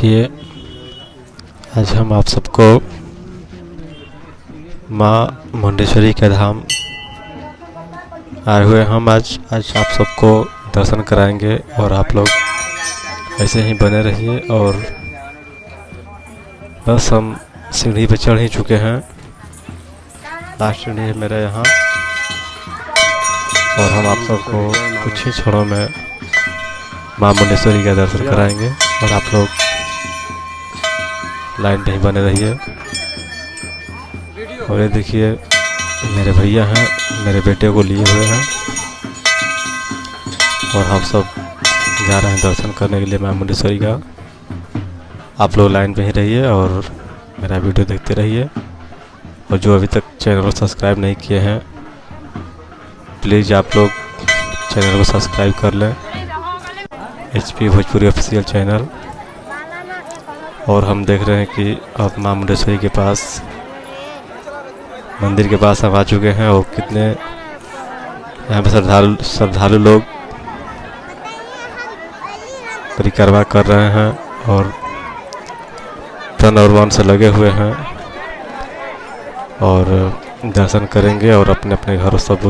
देखिए, आज हम आप सबको माँ मुंडेश्वरी के धाम आए हुए हम आज आप सबको दर्शन कराएंगे और आप लोग ऐसे ही बने रहिए। और बस हम सीढ़ी पे चढ़ ही चुके हैं, लास्ट सीढ़ी है मेरे यहाँ, और हम आप सबको कुछ ही क्षणों में माँ मुंडेश्वरी का दर्शन कराएंगे और आप लोग लाइन पे ही बने रहिए। और ये देखिए, मेरे भैया हैं, मेरे बेटे को लिए हुए हैं और हम सब जा रहे हैं दर्शन करने के लिए माँ मुंडेश्वरी का। आप लोग लाइन पे ही रहिए और मेरा वीडियो देखते रहिए। और जो अभी तक चैनल को सब्सक्राइब नहीं किए हैं, प्लीज़ आप लोग चैनल को सब्सक्राइब कर लें, HP भोजपुरी ऑफिशियल चैनल। और हम देख रहे हैं कि अब माँ मुंडेश्वरी के पास, मंदिर के पास हम आ चुके हैं और कितने यहाँ पे श्रद्धालु लोग परिक्रमा कर रहे हैं और तन और मन से लगे हुए हैं और दर्शन करेंगे और अपने अपने घरों सब